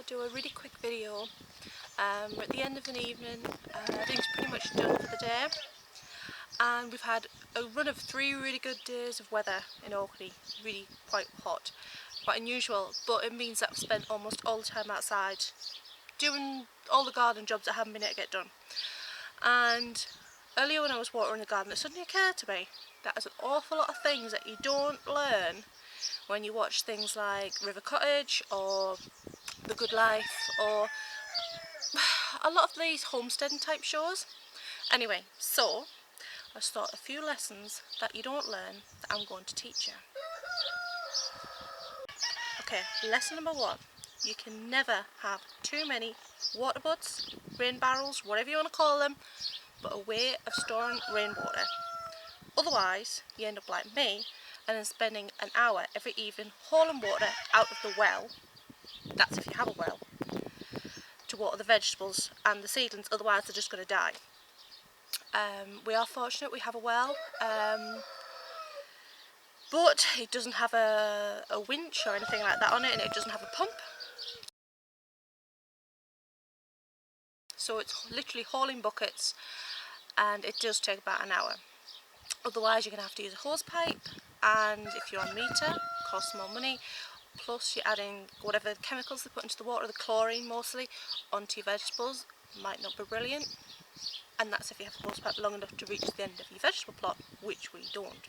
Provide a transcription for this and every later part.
thought I'd do a really quick video. We're at the end of an evening, everything's pretty much done for the day, and we've had a run of 3 really good days of weather in Orkney, really quite hot, quite unusual, but it means that I've spent almost all the time outside doing all the garden jobs that I haven't been able to get done. And earlier when I was watering the garden, it suddenly occurred to me that there's an awful lot of things that you don't learn when you watch things like River Cottage or The Good Life or a lot of these homesteading type shows. Anyway, so I thought a few lessons that you don't learn that I'm going to teach you. Okay, lesson number 1. You can never have too many water butts, rain barrels, whatever you want to call them, but a way of storing rainwater. Otherwise, you end up like me and then spending an hour every evening hauling water out of the well, that's if you have a well, to water the vegetables and the seedlings, otherwise they're just going to die. We are fortunate we have a well, but it doesn't have a winch or anything like that on it, and it doesn't have a pump. So it's literally hauling buckets, and it does take about an hour. Otherwise you're going to have to use a hose pipe, and if you're on meter, it costs more money. Plus you're adding whatever chemicals they put into the water, the chlorine mostly, onto your vegetables. Might not be brilliant. And that's if you have a hose pipe long enough to reach the end of your vegetable plot, which we don't.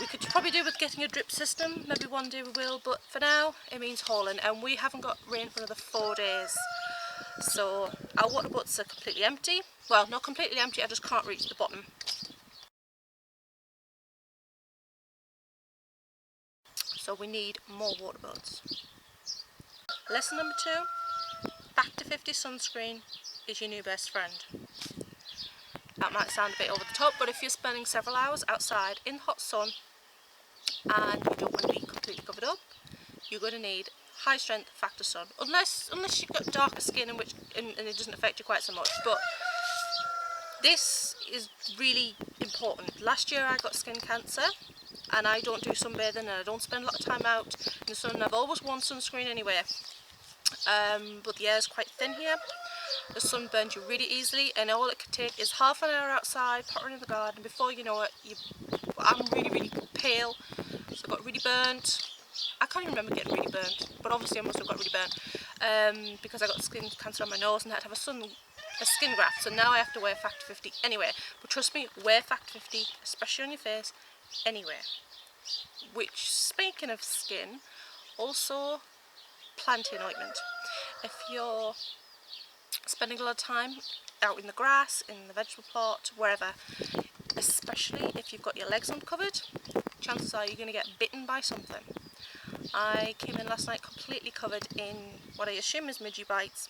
We could probably do with getting a drip system, maybe one day we will, but for now it means hauling, and we haven't got rain for another 4 days. So our water butts are completely empty. Well, not completely empty, I just can't reach the bottom. So we need more water butts. Lesson number 2, Factor 50 sunscreen is your new best friend. That might sound a bit over the top, but if you're spending several hours outside in the hot sun and you don't want to be completely covered up, you're going to need high strength Factor Sun, unless you've got darker skin and it doesn't affect you quite so much. But this is really important. Last year I got skin cancer, and I don't do sunbathing and I don't spend a lot of time out in the sun. I've always worn sunscreen anyway, but the air is quite thin here. The sun burns you really easily, and all it could take is half an hour outside, pottering in the garden. Before you know it, I'm really pale, so I got really burnt. I can't even remember getting really burnt, but obviously I must have got really burnt because I got skin cancer on my nose and had to have a skin graft, so now I have to wear Factor 50 anyway. But trust me, wear Factor 50, especially on your face, anyway. Which, speaking of skin, also plantain ointment. If you're spending a lot of time out in the grass, in the vegetable plot, wherever, especially if you've got your legs uncovered, chances are you're going to get bitten by something. I came in last night completely covered in what I assume is midgie bites.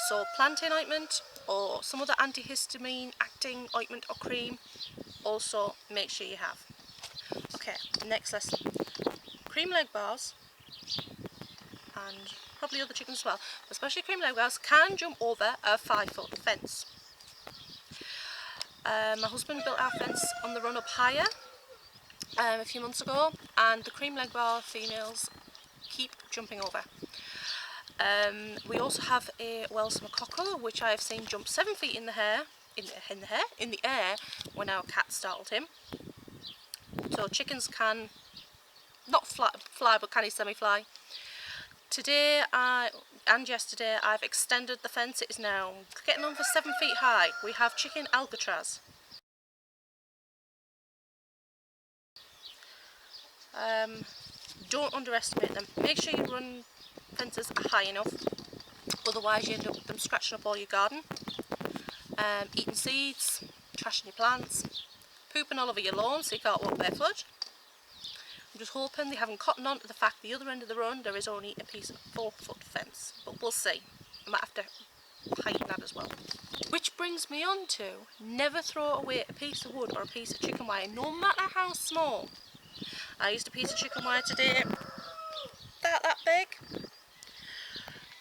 So plantain ointment or some other antihistamine acting ointment or cream, also make sure you have. Okay, next lesson. Cream leg bars, and probably other chickens as well, but especially cream leg bars, can jump over a 5-foot fence. My husband built our fence on the run up higher a few months ago, and the cream leg bar females keep jumping over. We also have a Welsum cockerel, which I have seen jump 7 feet in the air when our cat startled him. So chickens can not fly but can semi-fly. Today and yesterday I've extended the fence. It is now getting on for 7 feet high. We have chicken Alcatraz. Don't underestimate them. Make sure you run fences high enough, otherwise you end up with them scratching up all your garden, eating seeds, trashing your plants, pooping all over your lawn so you can't walk barefoot. I'm just hoping they haven't cottoned on to the fact the other end of the run there is only a piece of 4-foot fence, but we'll see. I might have to heighten that as well. Which brings me on to, never throw away a piece of wood or a piece of chicken wire, no matter how small. I used a piece of chicken wire today, that big,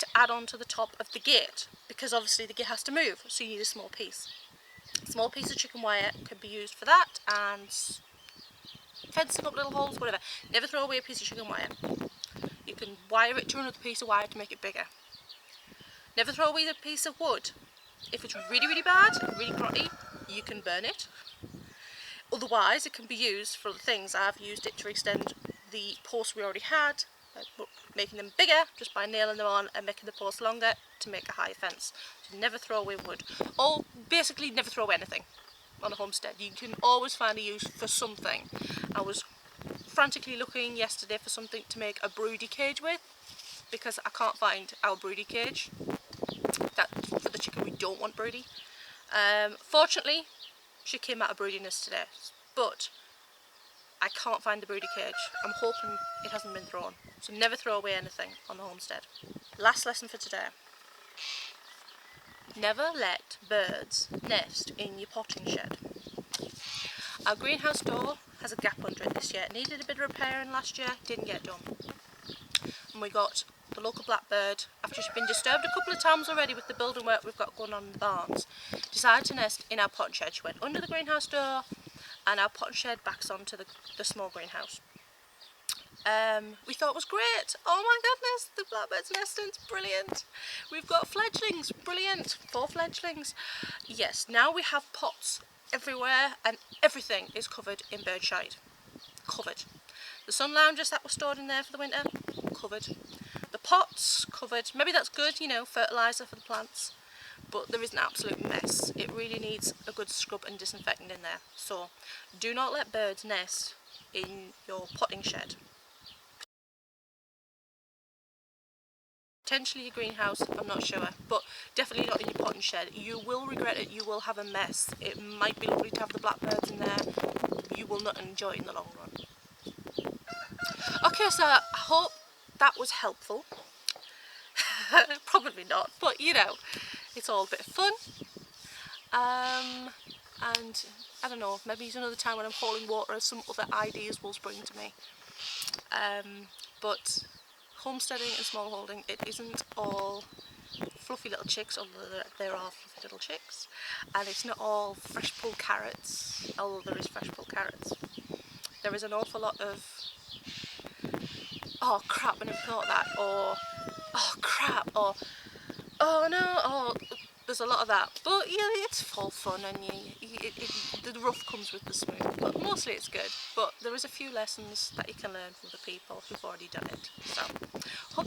to add on to the top of the gate, because obviously the gate has to move, so you need a small piece. A small piece of chicken wire could be used for that, and fencing up little holes, whatever. Never throw away a piece of chicken wire. You can wire it to another piece of wire to make it bigger. Never throw away a piece of wood. If it's really, really bad, really grotty, you can burn it. Otherwise, it can be used for other things. I've used it to extend the posts we already had, making them bigger just by nailing them on and making the posts longer to make a higher fence. So never throw away wood. Or basically never throw away anything on a homestead. You can always find a use for something. I was frantically looking yesterday for something to make a broody cage with, because I can't find our broody cage. That's for the chicken we don't want broody. Fortunately, she came out of broodiness today, but I can't find the broody cage. I'm hoping it hasn't been thrown. So never throw away anything on the homestead. Last lesson for today. Never let birds nest in your potting shed. Our greenhouse door has a gap under it this year. It needed a bit of repairing last year, didn't get done. And we got the local blackbird, after she's been disturbed a couple of times already with the building work we've got going on in the barns, decided to nest in our potting shed. She went under the greenhouse door, and our potting shed backs onto the small greenhouse. We thought it was great. Oh my goodness, the blackbird's nesting, it's brilliant. We've got fledglings, brilliant, 4 fledglings. Yes, now we have pots everywhere and everything is covered in bird shite. Covered. The sun loungers that were stored in there for the winter, covered. The pots, covered. Maybe that's good, you know, fertiliser for the plants. But there is an absolute mess. It really needs a good scrub and disinfectant in there. So do not let birds nest in your potting shed. Potentially your greenhouse, I'm not sure, but definitely not in your potting shed. You will regret it, you will have a mess. It might be lovely to have the blackbirds in there, you will not enjoy it in the long run. Okay, so I hope that was helpful. Probably not, but you know, it's all a bit of fun. And I don't know, maybe it's another time when I'm hauling water, some other ideas will spring to me. But homesteading and smallholding, it isn't all fluffy little chicks, although there are fluffy little chicks, and it's not all fresh pulled carrots, although there is fresh pulled carrots. There is an awful lot of oh crap, I never thought that, or oh crap, or oh no, or there's a lot of that. But yeah, it's all fun, and the rough comes with the smooth, but mostly it's good. But there is a few lessons that you can learn from the people who've already done it. So hope